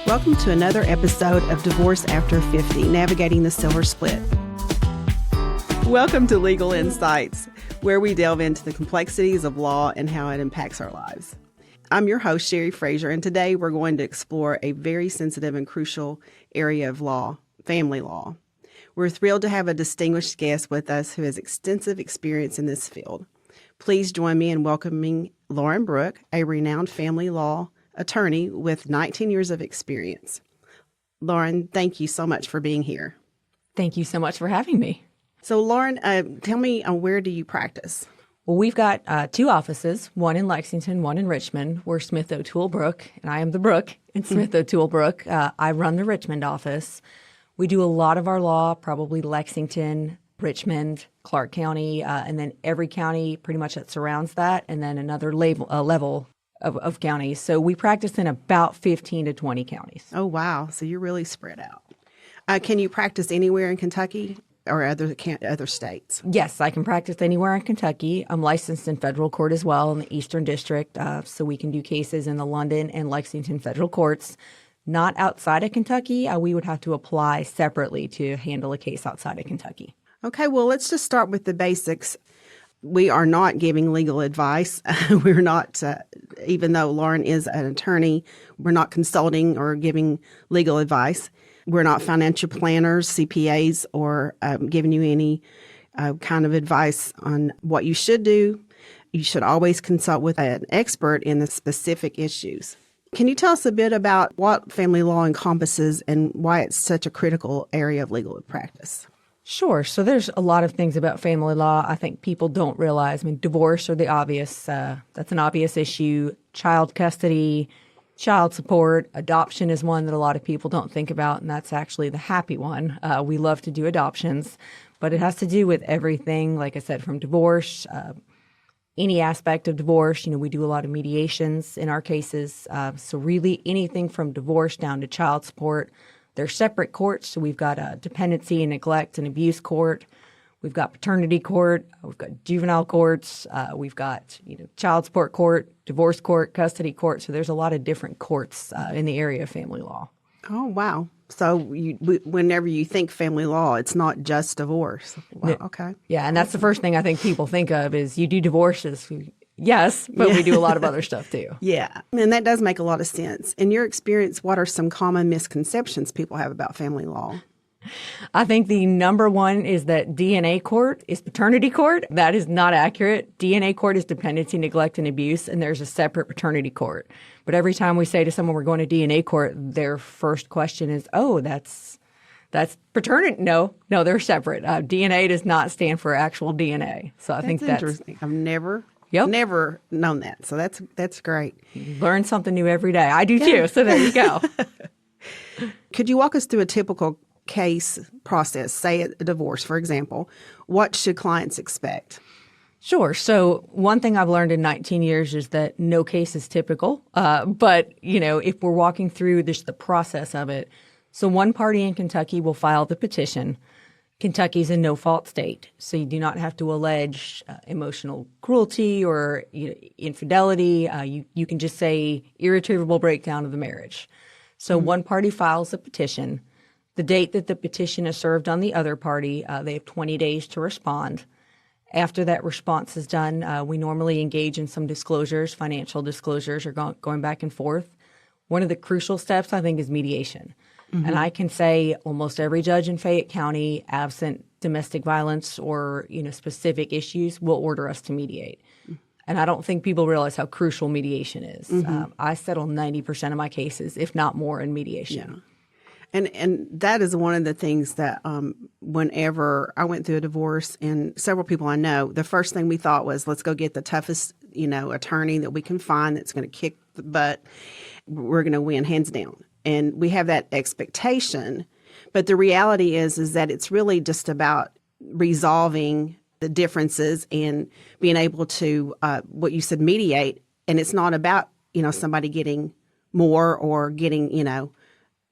Welcome to another episode of Divorce After 50, Navigating the Silver Split. Welcome to Legal Insights, where we delve into the complexities of law and how it impacts our lives. I'm your host, Sherry Frazier, and today we're going to explore a very sensitive and crucial area of law, family law. We're thrilled to have a distinguished guest with us who has extensive experience in this field. Please join me in welcoming Lauren Brooke, a renowned family law attorney with 19 years of experience. Lauren, thank you so much for being here. Thank you so much for having me. So, Lauren, tell me, where do you practice? Well, we've got two offices, one in Lexington, one in Richmond. We're Smith O'Toole Brooke, and I am the Brooke in Smith O'Toole Brooke. I run the Richmond office. We do a lot of our law, probably Lexington, Richmond, Clark County, and then every county pretty much that surrounds that, and then another level of counties. So we practice in about 15 to 20 counties. Oh, wow. So you're really spread out. Can you practice anywhere in Kentucky or other states? Yes, I can practice anywhere in Kentucky. I'm licensed in federal court as well in the Eastern District, so we can do cases in the London and Lexington federal courts. Not outside of Kentucky. We would have to apply separately to handle a case outside of Kentucky. Okay, well, let's just start with the basics. We are not giving legal advice. We're not, even though Lauren is an attorney, we're not consulting or giving legal advice. We're not financial planners, CPAs, or giving you any kind of advice on what you should do. You should always consult with an expert in the specific issues. Can you tell us a bit about what family law encompasses and why it's such a critical area of legal practice? Sure. So there's a lot of things about family law I think people don't realize. I mean, divorce are the obvious. That's an obvious issue. Child custody, child support, adoption is one that a lot of people don't think about, and that's actually the happy one. We love to do adoptions, but it has to do with everything, like I said, from divorce, any aspect of divorce. We do a lot of mediations in our cases. So really anything from divorce down to child support. They're separate courts, so we've got a dependency and neglect and abuse court. We've got paternity court. We've got juvenile courts. We've got child support court, divorce court, custody court. So there's a lot of different courts in the area of family law. Oh, wow. So whenever you think family law, it's not just divorce. Wow, okay. Yeah, and that's the first thing I think people think of is you do divorces. Yes, but we do a lot of other stuff too. Yeah, and that does make a lot of sense. In your experience, what are some common misconceptions people have about family law? I think the number one is that DNA court is paternity court. That is not accurate. DNA court is dependency, neglect, and abuse, and there's a separate paternity court. But every time we say to someone we're going to DNA court, their first question is, oh, that's paternity. No, they're separate. DNA does not stand for actual DNA. So I think that's interesting. I've never known that. So that's great. You learn something new every day. I do too. So there you go. Could you walk us through a typical case process, say a divorce, for example? What should clients expect? Sure. So one thing I've learned in 19 years is that no case is typical. But, if we're walking through the process of it, so one party in Kentucky will file the petition. Kentucky's a no-fault state, so you do not have to allege emotional cruelty or infidelity. You can just say irretrievable breakdown of the marriage. So one party files a petition. The date that the petition is served on the other party, they have 20 days to respond. After that response is done, we normally engage in some disclosures, financial disclosures, or going back and forth. One of the crucial steps, I think, is mediation. Mm-hmm. And I can say almost every judge in Fayette County, absent domestic violence or specific issues, will order us to mediate. Mm-hmm. And I don't think people realize how crucial mediation is. Mm-hmm. I settle 90% of my cases, if not more, in mediation. Yeah. And that is one of the things that whenever I went through a divorce, and several people I know, the first thing we thought was, let's go get the toughest, attorney that we can find that's going to kick the butt. We're going to win hands down. And we have that expectation. But the reality is that it's really just about resolving the differences and being able to, what you said, mediate. And it's not about, somebody getting more or getting,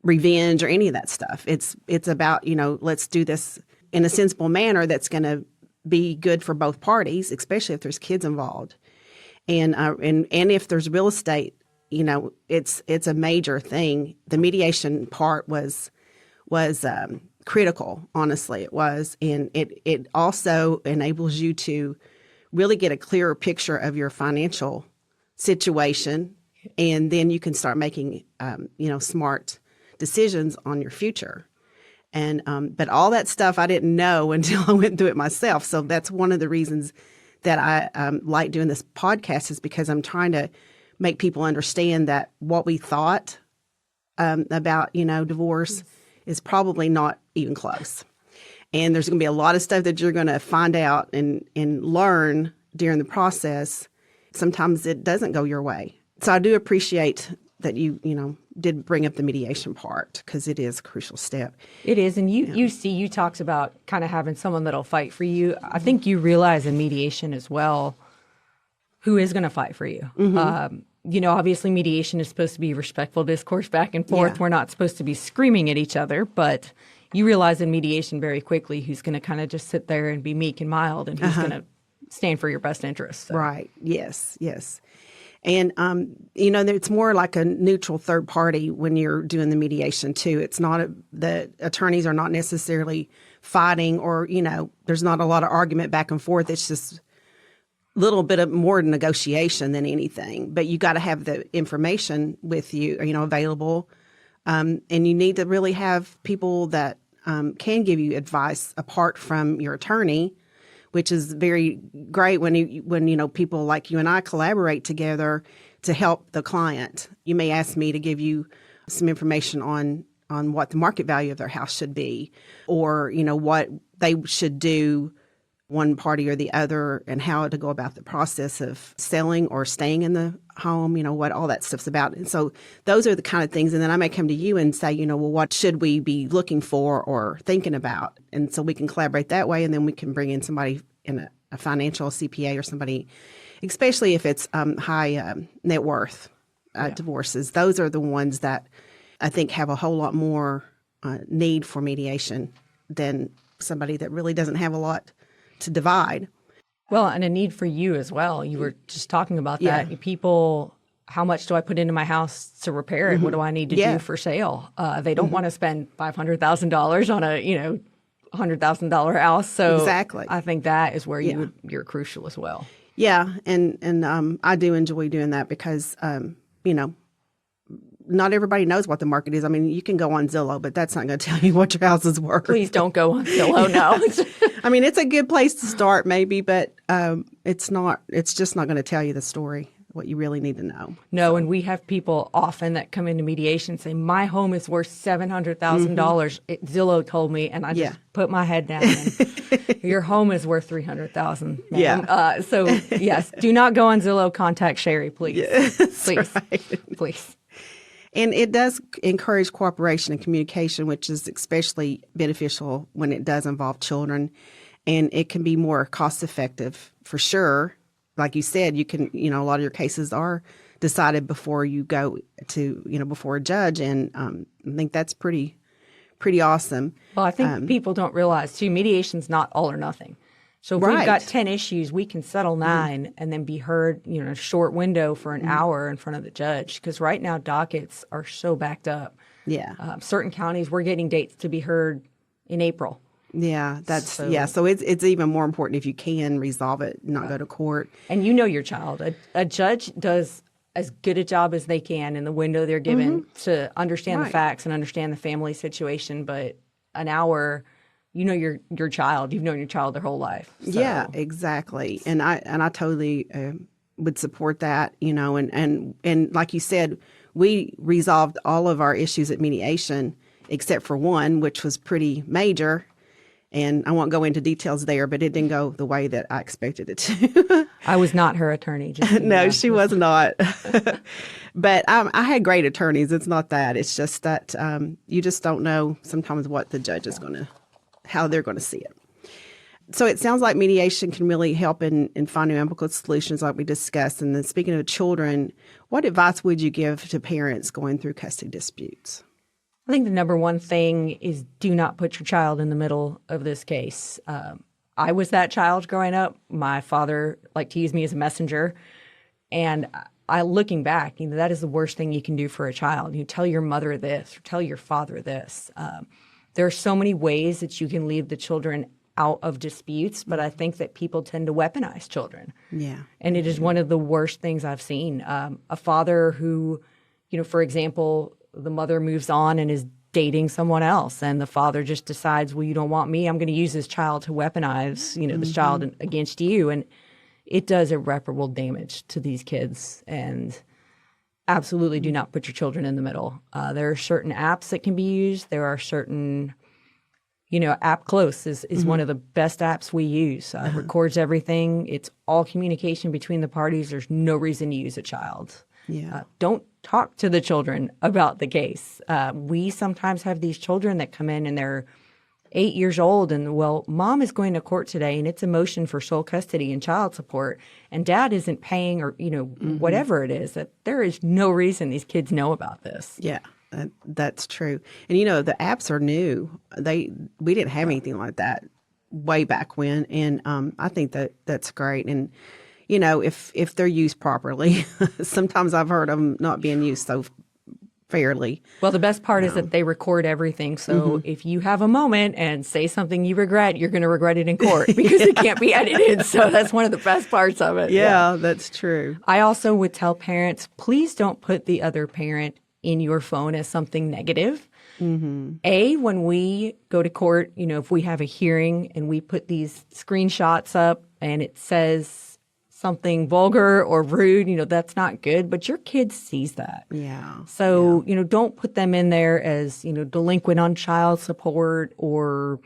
revenge or any of that stuff. It's about, let's do this in a sensible manner that's going to be good for both parties, especially if there's kids involved. And if there's real estate, it's a major thing. The mediation part was critical, honestly, it was. And it also enables you to really get a clearer picture of your financial situation. And then you can start making, smart decisions on your future. And but all that stuff I didn't know until I went through it myself. So that's one of the reasons that I like doing this podcast, is because I'm trying to make people understand that what we thought about, divorce is probably not even close. And there's going to be a lot of stuff that you're going to find out and learn during the process. Sometimes it doesn't go your way. So I do appreciate that you did bring up the mediation part, because it is a crucial step. It is. And you talked about kind of having someone that'll fight for you. I think you realize in mediation as well, who is going to fight for you. Obviously mediation is supposed to be respectful discourse back and forth. Yeah. We're not supposed to be screaming at each other, but you realize in mediation very quickly who's going to kind of just sit there and be meek and mild, and who's going to stand for your best interests. So. Right. Yes. And, it's more like a neutral third party when you're doing the mediation too. It's not the attorneys are not necessarily fighting, or, there's not a lot of argument back and forth. It's just a little bit of more negotiation than anything. But you got to have the information with you, available. And you need to really have people that can give you advice apart from your attorney, which is very great when people like you and I collaborate together to help the client. You may ask me to give you some information on what the market value of their house should be, or, what they should do, one party or the other, and how to go about the process of selling or staying in the home, what all that stuff's about. And so those are the kind of things. And then I may come to you and say, well, what should we be looking for or thinking about? And so we can collaborate that way. And then we can bring in somebody in a financial CPA or somebody, especially if it's high net worth divorces. Those are the ones that I think have a whole lot more need for mediation than somebody that really doesn't have a lot to divide. Well, and a need for you as well. You were just talking about that. Yeah. People, how much do I put into my house to repair it? What do I need to do for sale? They don't want to spend $500,000 on a, $100,000 house. So exactly. I think that is where you're crucial as well. Yeah. And I do enjoy doing that because, not everybody knows what the market is. I mean, you can go on Zillow, but that's not going to tell you what your house is worth. Please don't go on Zillow, no. I mean, it's a good place to start maybe, but it's just not going to tell you the story, what you really need to know. No, and we have people often that come into mediation and say, my home is worth $700,000. Zillow told me, and I just put my head down. And your home is worth $300,000. Yeah. So yes, do not go on Zillow. Contact Sherry, please. Yes, please, right. Please. And it does encourage cooperation and communication, which is especially beneficial when it does involve children. And it can be more cost effective for sure. Like you said, you can, a lot of your cases are decided before you go to, before a judge. And I think that's pretty awesome. Well, I think people don't realize too, mediation's not all or nothing. So if we've got 10 issues, we can settle 9 and then be heard, a short window for an hour in front of the judge. Because right now dockets are so backed up. Yeah. Certain counties, we're getting dates to be heard in April. Yeah, so it's even more important if you can resolve it, not go to court. And your child. A judge does as good a job as they can in the window they're given to understand the facts and understand the family situation. But an hour, your child. You've known your child their whole life. So. Yeah, exactly. And I totally would support that. And like you said, we resolved all of our issues at mediation except for one, which was pretty major. And I won't go into details there, but it didn't go the way that I expected it to. I was not her attorney. No, she was not. But I had great attorneys. It's not that. It's just that you just don't know sometimes what the judge is how they're going to see it. So it sounds like mediation can really help in finding amicable solutions like we discussed. And then speaking of children, what advice would you give to parents going through custody disputes? I think the number one thing is do not put your child in the middle of this case. I was that child growing up. My father liked to use me as a messenger. And looking back, that is the worst thing you can do for a child. You tell your mother this or tell your father this. There are so many ways that you can leave the children out of disputes, but I think that people tend to weaponize children. Yeah. And it is one of the worst things I've seen. A father who, for example, the mother moves on and is dating someone else, and the father just decides, well, you don't want me, I'm going to use this child to weaponize, this child against you. And it does irreparable damage to these kids. And absolutely do not put your children in the middle. There are certain apps that can be used. There are certain, App Close is one of the best apps we use. Records everything. It's all communication between the parties. There's no reason to use a child. Yeah. Don't talk to the children about the case. We sometimes have these children that come in and they're 8 years old and, well, mom is going to court today and it's a motion for sole custody and child support and dad isn't paying or, whatever it is, that there is no reason these kids know about this. Yeah, that's true. And, the apps are new. We didn't have anything like that way back when. And I think that's great. And, if they're used properly, sometimes I've heard of them not being used so fairly. Well, the best part is that they record everything. So if you have a moment and say something you regret, you're going to regret it in court because it can't be edited. So that's one of the best parts of it. Yeah, that's true. I also would tell parents, please don't put the other parent in your phone as something negative. When we go to court, if we have a hearing and we put these screenshots up and it says something vulgar or rude, that's not good, but your kid sees that. Yeah. So, don't put them in there as, delinquent on child support or,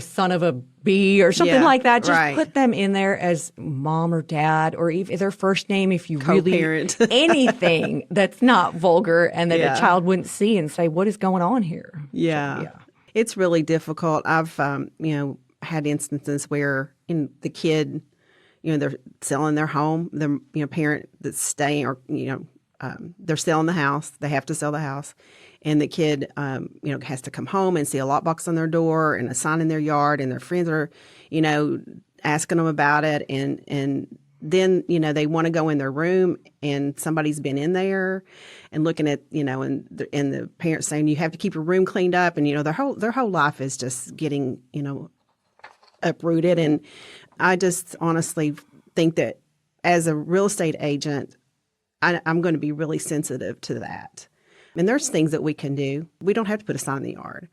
son of a bee or something like that. Just put them in there as mom or dad or even their first name if you Co-parent. really, anything that's not vulgar and that a child wouldn't see and say, what is going on here? Yeah. So, It's really difficult. I've, had instances where the kid, they're selling their home, the parent that's staying or, they're selling the house. They have to sell the house. And the kid, has to come home and see a lockbox on their door and a sign in their yard. And their friends are, asking them about it. And then, they want to go in their room and somebody's been in there and looking at, and the parents saying, you have to keep your room cleaned up. And, their whole life is just getting, uprooted. And I just honestly think that as a real estate agent, I'm going to be really sensitive to that. And there's things that we can do. We don't have to put a sign in the yard.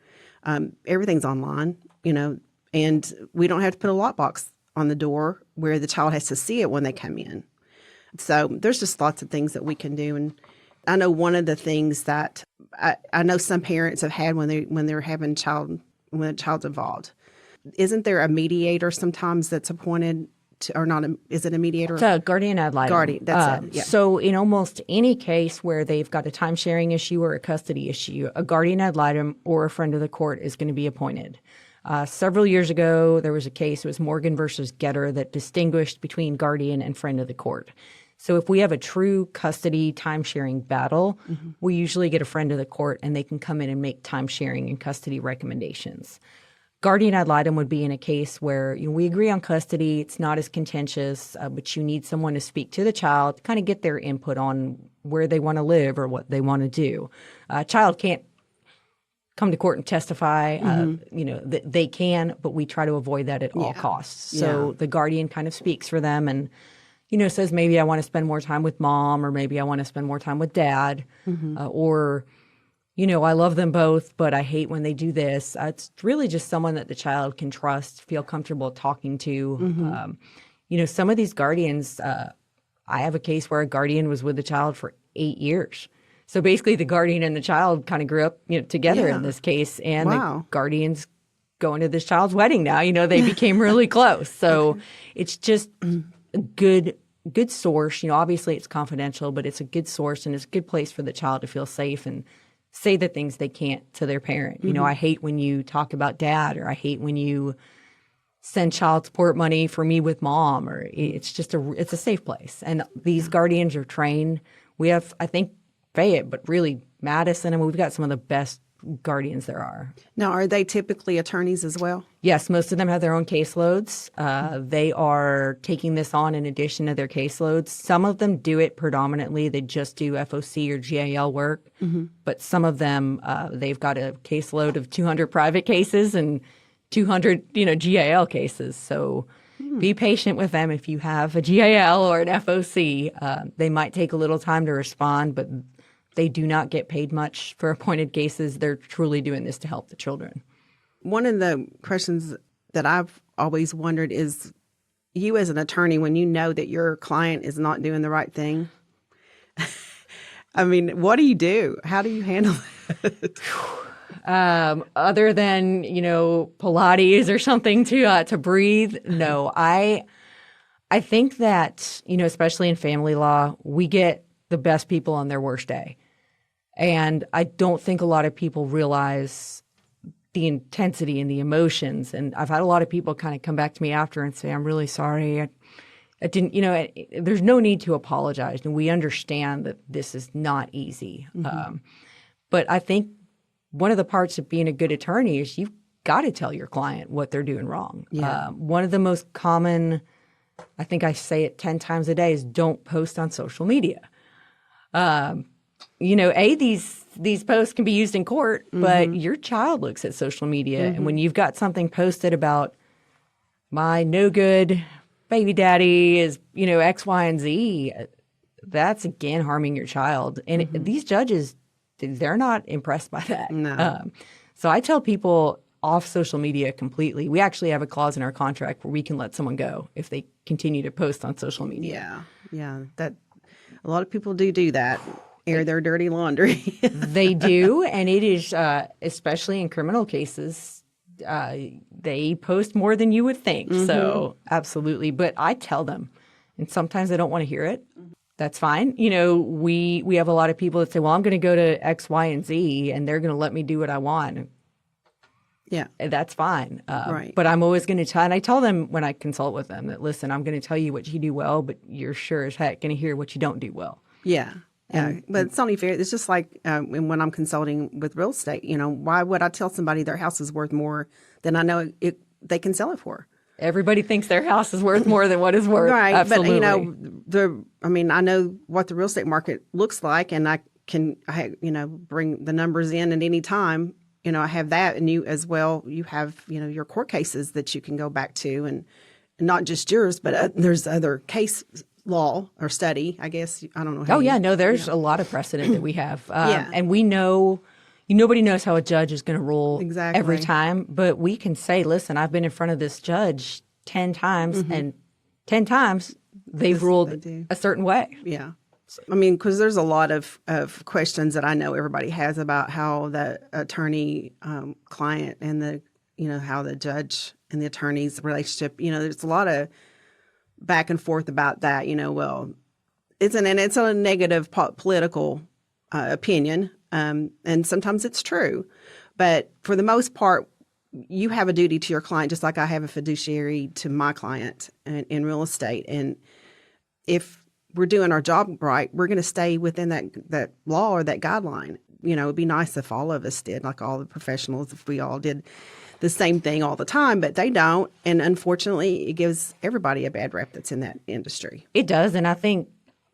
Everything's online, and we don't have to put a lockbox on the door where the child has to see it when they come in. So there's just lots of things that we can do. And I know one of the things that I know some parents have had when they're having when a child's involved. Isn't there a mediator sometimes that's appointed or not? Is it a mediator? It's a guardian ad litem. Guardian, that's it. Yeah. So in almost any case where they've got a time sharing issue or a custody issue, a guardian ad litem or a friend of the court is going to be appointed. Several years ago, there was a case, it was Morgan versus Getter, that distinguished between guardian and friend of the court. So if we have a true custody time sharing battle, we usually get a friend of the court and they can come in and make time sharing and custody recommendations. Guardian ad litem would be in a case where we agree on custody, it's not as contentious, but you need someone to speak to the child, kind of get their input on where they want to live or what they want to do. A child can't come to court and testify. They can, but we try to avoid that at all costs. So the guardian kind of speaks for them and says maybe I want to spend more time with mom or maybe I want to spend more time with dad or I love them both, but I hate when they do this. It's really just someone that the child can trust, feel comfortable talking to. Some of these guardians, I have a case where a guardian was with the child for 8 years. So basically the guardian and the child kind of grew up together in this case. And the guardian's going to this child's wedding now. They became really close. So it's just a good source. Obviously it's confidential, but it's a good source and it's a good place for the child to feel safe and say the things they can't to their parent. I hate when you talk about dad, or I hate when you send child support money for me with mom, or it's a safe place. And these guardians are trained. We have, I think, Fayette, but really Madison, and we've got some of the best guardians there are. Now, are they typically attorneys as well? Yes, most of them have their own caseloads. They are taking this on in addition to their caseloads. Some of them do it predominantly. They just do FOC or GAL work. But some of them, they've got a caseload of 200 private cases and 200, GAL cases. So be patient with them. If you have a GAL or an FOC, they might take a little time to respond, but they do not get paid much for appointed cases. They're truly doing this to help the children. One of the questions that I've always wondered is, you as an attorney, when you know that your client is not doing the right thing, I mean, what do you do? How do you handle it? Other than, Pilates or something to breathe, no. I think that, especially in family law, we get the best people on their worst day. And I don't think a lot of people realize the intensity and the emotions. And I've had a lot of people kind of come back to me after and say, I'm really sorry. I didn't, there's no need to apologize. And we understand that this is not easy. But I think one of the parts of being a good attorney is you've got to tell your client what they're doing wrong. Yeah. One of the most common, I think I say it 10 times a day, is don't post on social media. These posts can be used in court, but your child looks at social media. And when you've got something posted about my no good baby daddy is, X, Y, and Z, that's again harming your child. And these judges, they're not impressed by that. No. So I tell people off social media completely. We actually have a clause in our contract where we can let someone go if they continue to post on social media. Yeah. That a lot of people do that. Air their dirty laundry. They do, and it is, especially in criminal cases, they post more than you would think. So absolutely. But I tell them, and sometimes they don't want to hear it. That's fine. We have a lot of people that say, well, I'm going to go to X, Y, and Z, and they're going to let me do what I want. Yeah. And that's fine. Right. But I'm always going to tell, and I tell them when I consult with them that, listen, I'm going to tell you what you do well, but you're sure as heck going to hear what you don't do well. Yeah. Yeah, but it's only fair. It's just like when I'm consulting with real estate, why would I tell somebody their house is worth more than I know they can sell it for? Everybody thinks their house is worth more than what it's worth. Right. Absolutely. But, I know what the real estate market looks like, and I can, bring the numbers in at any time. I have that, and you as well. You have, your court cases that you can go back to, and not just yours, but there's other case law or study, I guess. I don't know. How There's a lot of precedent that we have. Yeah. And we know, nobody knows how a judge is going to rule Exactly. every time, but we can say, listen, I've been in front of this judge 10 times, and 10 times they've ruled a certain way. Yeah. Because there's a lot of questions that I know everybody has about how the attorney client and the, how the judge and the attorney's relationship, there's a lot of back and forth about that, it's a negative political opinion. And sometimes it's true, but for the most part, you have a duty to your client, just like I have a fiduciary to my client in real estate. And if we're doing our job right, we're going to stay within that law or that guideline. It'd be nice if all of us did, like all the professionals, if we all did the same thing all the time, but they don't. And unfortunately, it gives everybody a bad rep that's in that industry. It does. And I think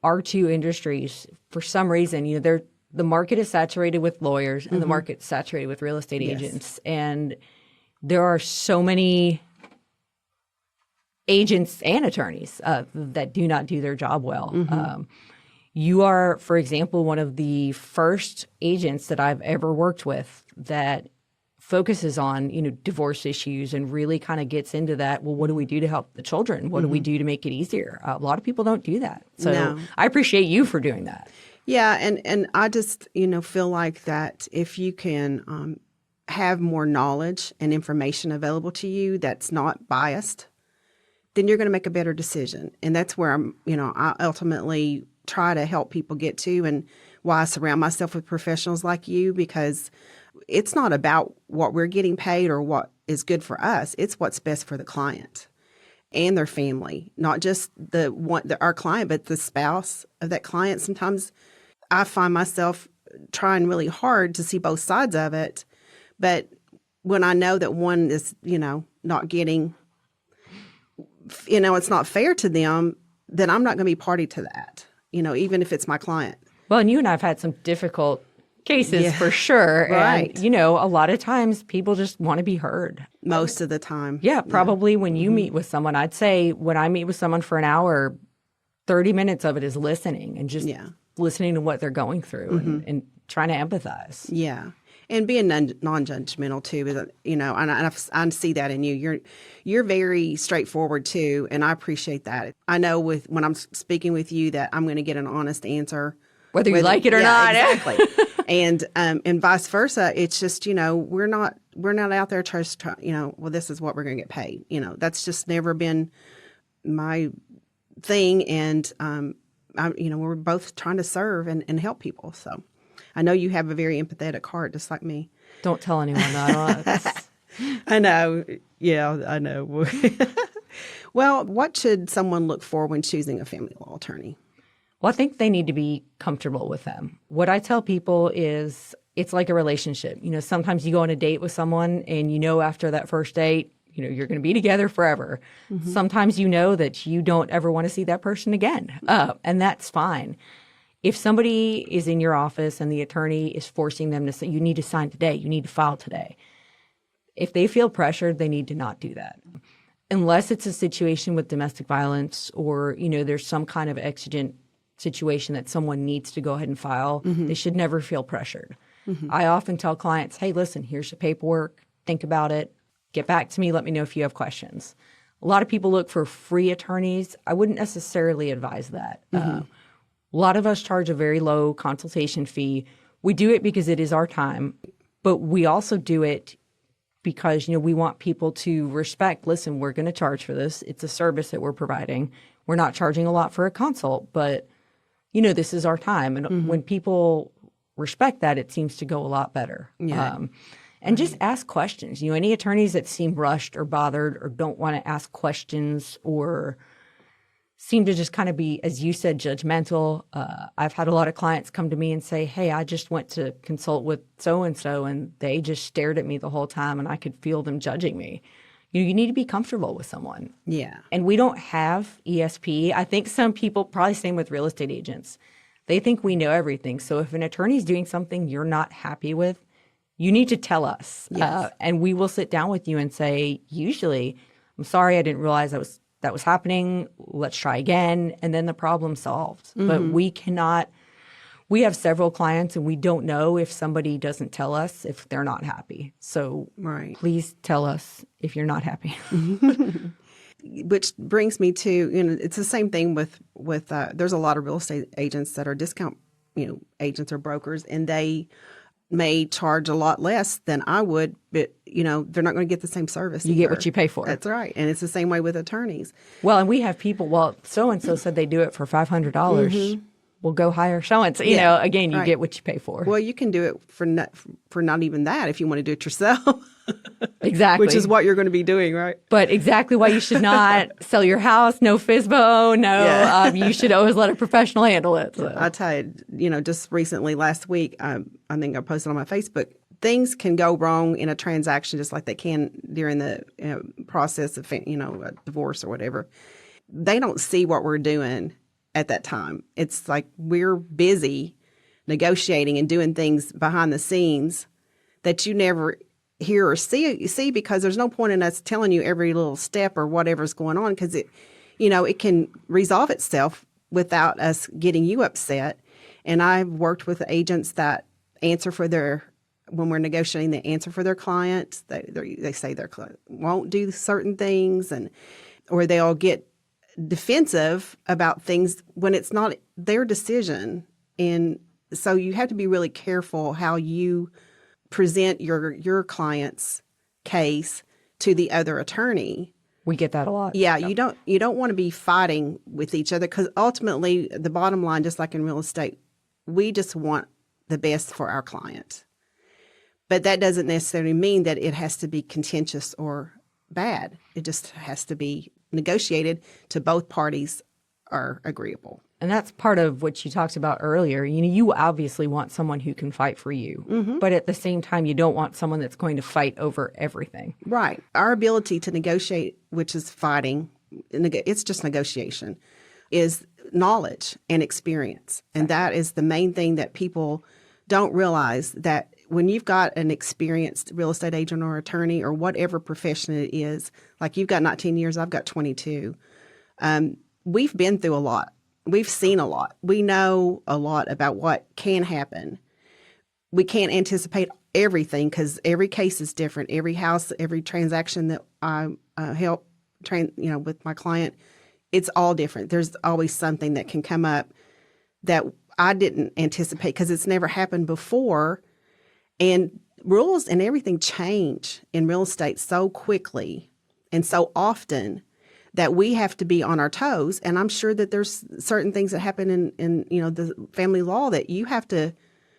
our two industries, for some reason, the market is saturated with lawyers and the market's saturated with real estate agents. And there are so many agents and attorneys that do not do their job well. You are, for example, one of the first agents that I've ever worked with that focuses on, divorce issues and really kind of gets into that. Well, what do we do to help the children? What do we do to make it easier? A lot of people don't do that. So I appreciate you for doing that. Yeah. And I just, feel like that if you can have more knowledge and information available to you that's not biased, then you're going to make a better decision. And that's where I ultimately try to help people get to, and why I surround myself with professionals like you, because it's not about what we're getting paid or what is good for us. It's what's best for the client and their family, not just our client, but the spouse of that client. Sometimes I find myself trying really hard to see both sides of it. But when I know that one is, not getting, it's not fair to them, then I'm not going to be party to that, even if it's my client. Well, and you and I have had some difficult cases for sure. Right. And, a lot of times people just want to be heard. Most of the time. Yeah, probably when you meet with someone, I'd say when I meet with someone for an hour, 30 minutes of it is listening and just listening to what they're going through and trying to empathize. Yeah. And being non-judgmental too, and I see that in you. You're very straightforward too, and I appreciate that. I know when I'm speaking with you that I'm going to get an honest answer, whether you like it or not. Exactly. and vice versa. It's just we're not out there trying, well, this is what we're going to get paid. That's just never been my thing, and we're both trying to serve and help people. So I know you have a very empathetic heart, just like me. Don't tell anyone that. I know. Yeah, I know. Well, what should someone look for when choosing a family law attorney? Well, I think they need to be comfortable with them. What I tell people is it's like a relationship. Sometimes you go on a date with someone and after that first date, you're going to be together forever. Mm-hmm. Sometimes that you don't ever want to see that person again, and that's fine. If somebody is in your office and the attorney is forcing them to say, you need to sign today, you need to file today, if they feel pressured, they need to not do that. Unless it's a situation with domestic violence or, there's some kind of exigent situation that someone needs to go ahead and file, they should never feel pressured. I often tell clients, hey, listen, here's the paperwork, think about it, get back to me, let me know if you have questions. A lot of people look for free attorneys. I wouldn't necessarily advise that. A lot of us charge a very low consultation fee. We do it because it is our time, but we also do it because, we want people to respect, listen, we're going to charge for this. It's a service that we're providing. We're not charging a lot for a consult, but, this is our time. And when people respect that, it seems to go a lot better. Yeah. And just ask questions. Any attorneys that seem rushed or bothered or don't want to ask questions or seem to just kind of be, as you said, judgmental. I've had a lot of clients come to me and say, hey, I just went to consult with so-and-so and they just stared at me the whole time and I could feel them judging me. You need to be comfortable with someone. Yeah. And we don't have ESP. I think some people, probably same with real estate agents, they think we know everything. So if an attorney is doing something you're not happy with, you need to tell us. Yes. And we will sit down with you and say, usually, I'm sorry, I didn't realize that was happening. Let's try again. And then the problem solved. But we have several clients and we don't know if somebody doesn't tell us if they're not happy. So please tell us if you're not happy. Which brings me to, it's the same thing with there's a lot of real estate agents that are discount, agents or brokers, and they may charge a lot less than I would, but, they're not going to get the same service. You get what you pay for. That's right. And it's the same way with attorneys. Well, and we have people, so-and-so said they do it for $500. We'll go hire so-and-so. Again, you get what you pay for. Well, you can do it for not even that if you want to do it yourself. Exactly. Which is what you're going to be doing, right? But exactly why you should not sell your house, no FSBO, you should always let a professional handle it. So. I tell you, just recently, last week, I think I posted on my Facebook, things can go wrong in a transaction just like they can during the process of, a divorce or whatever. They don't see what we're doing at that time. It's like we're busy negotiating and doing things behind the scenes that you never hear or see because there's no point in us telling you every little step or whatever's going on because it can resolve itself without us getting you upset. And I've worked with agents that answer for when we're negotiating, they answer for their clients. They say their client won't do certain things or they'll get defensive about things when it's not their decision. And so you have to be really careful how you present your client's case to the other attorney. We get that a lot. Yeah, yep. You don't want to be fighting with each other because ultimately the bottom line, just like in real estate, we just want the best for our client. But that doesn't necessarily mean that it has to be contentious or bad. It just has to be negotiated to both parties are agreeable. And that's part of what you talked about earlier. You obviously want someone who can fight for you, but at the same time, you don't want someone that's going to fight over everything. Right. Our ability to negotiate, which is fighting, it's just negotiation, is knowledge and experience. And that is the main thing that people don't realize, that when you've got an experienced real estate agent or attorney or whatever profession it is, like you've got 19 years, I've got 22, we've been through a lot. We've seen a lot. We know a lot about what can happen. We can't anticipate everything because every case is different. Every house, every transaction that I help with my client, it's all different. There's always something that can come up that I didn't anticipate because it's never happened before. And rules and everything change in real estate so quickly and so often that we have to be on our toes. And I'm sure that there's certain things that happen in the family law that you have to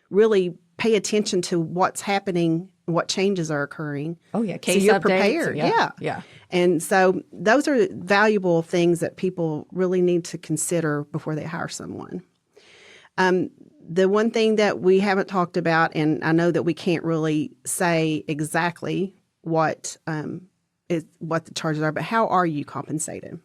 really pay attention to what's happening, what changes are occurring. Oh, yeah. Case so you're updates. prepared. Yeah. And so those are valuable things that people really need to consider before they hire someone. The one thing that we haven't talked about, and I know that we can't really say exactly what the charges are, but how are you compensated?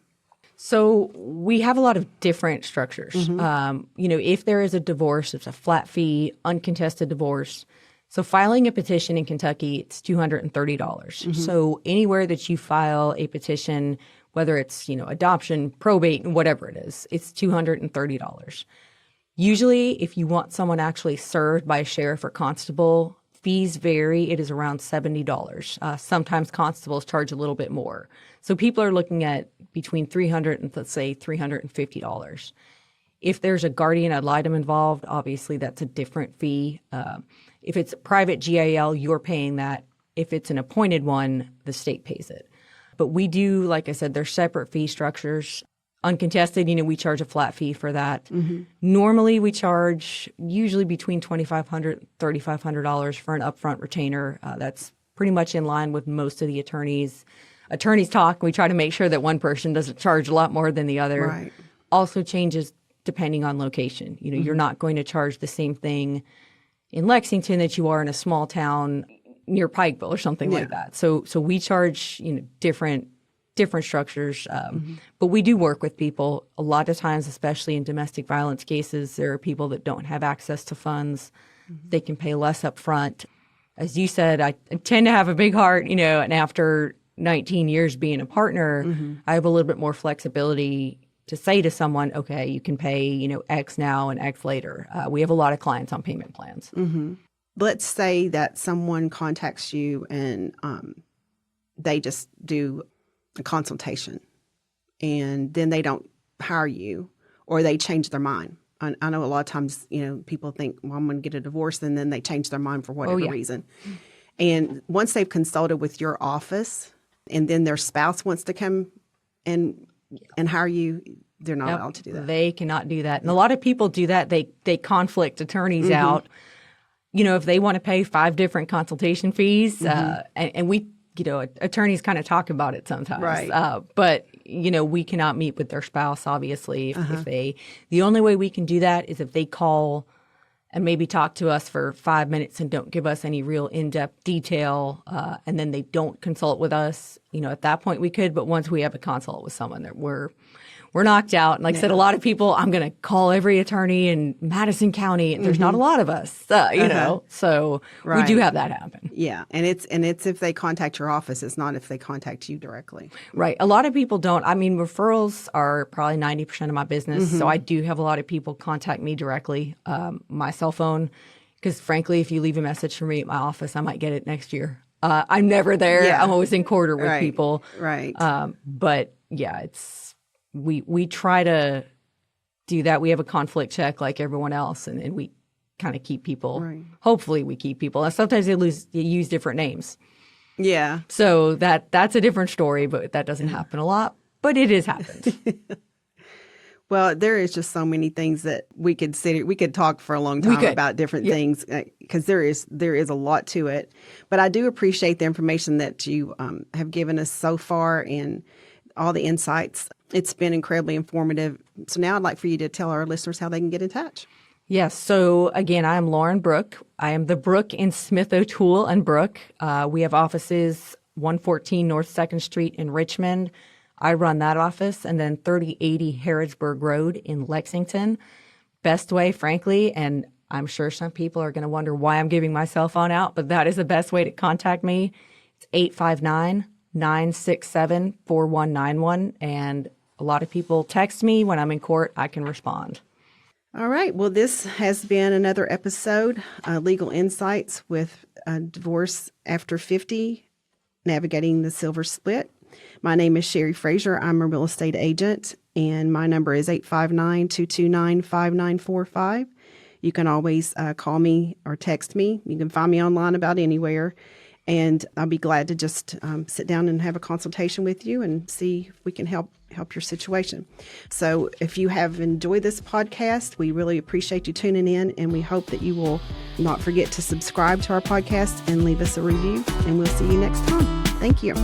So we have a lot of different structures. If there is a divorce, it's a flat fee, uncontested divorce. So filing a petition in Kentucky, it's $230. So anywhere that you file a petition, whether it's, adoption, probate, whatever it is, it's $230. Usually, if you want someone actually served by a sheriff or constable, fees vary. It is around $70. Sometimes constables charge a little bit more. So people are looking at between $300 and, let's say, $350. If there's a guardian ad litem involved, obviously that's a different fee. If it's a private GAL, you're paying that. If it's an appointed one, the state pays it. But we do, like I said, there's separate fee structures. Uncontested, we charge a flat fee for that. Normally, we charge usually between $2,500 and $3,500 for an upfront retainer. That's pretty much in line with most of the attorneys. Attorneys talk. We try to make sure that one person doesn't charge a lot more than the other. Right. Also changes depending on location. You're not going to charge the same thing in Lexington that you are in a small town near Pikeville or something like that. So we charge different structures, but we do work with people. A lot of times, especially in domestic violence cases, there are people that don't have access to funds. They can pay less up front. As you said, I tend to have a big heart, and after 19 years being a partner, I have a little bit more flexibility to say to someone, okay, you can pay, X now and X later. We have a lot of clients on payment plans. Let's say that someone contacts you and they just do a consultation and then they don't hire you or they change their mind. I know a lot of times, people think, well, I'm going to get a divorce, and then they change their mind for whatever reason. And once they've consulted with your office and then their spouse wants to come and hire you, they're not allowed to do that. They cannot do that. And a lot of people do that. They conflict attorneys out. If they want to pay 5 different consultation fees, and we, attorneys kind of talk about it sometimes. Right. But, we cannot meet with their spouse, obviously. If the only way we can do that is if they call and maybe talk to us for 5 minutes and don't give us any real in-depth detail, and then they don't consult with us. At that point we could, but once we have a consult with someone, that we're knocked out. And like I said, a lot of people, I'm going to call every attorney in Madison County. There's not a lot of us, so we do have that happen. Yeah. And it's if they contact your office, it's not if they contact you directly. Right. A lot of people don't. I mean, referrals are probably 90% of my business. So I do have a lot of people contact me directly, my cell phone, because frankly, if you leave a message for me at my office, I might get it next year. I'm never there. Yeah. I'm always in quarter with people. Right. But yeah, we try to do that. We have a conflict check like everyone else, and we kind of keep people. Right. Hopefully we keep people. And sometimes they use different names. Yeah. So that's a different story, but that doesn't happen a lot. But it has happened. Well, there is just so many things that we could talk for a long time about different things, because there is a lot to it. But I do appreciate the information that you have given us so far and all the insights. It's been incredibly informative. So now I'd like for you to tell our listeners how they can get in touch. Yes. So again, I am Lauren Brooke. I am the Brooke in Smith O'Toole and Brooke. We have offices 114 North 2nd Street in Richmond. I run that office, and then 3080 Harrodsburg Road in Lexington. Best way, frankly, and I'm sure some people are going to wonder why I'm giving my cell phone out, but that is the best way to contact me. It's 859-967-4191, and a lot of people text me. When I'm in court, I can respond. All right. Well, this has been another episode, Legal Insights with Divorce After 50, Navigating the Silver Split. My name is Sherry Frazier. I'm a real estate agent, and my number is 859-229-5945. You can always call me or text me. You can find me online about anywhere, and I'll be glad to just sit down and have a consultation with you and see if we can help your situation. So if you have enjoyed this podcast, we really appreciate you tuning in, and we hope that you will not forget to subscribe to our podcast and leave us a review, and we'll see you next time. Thank you.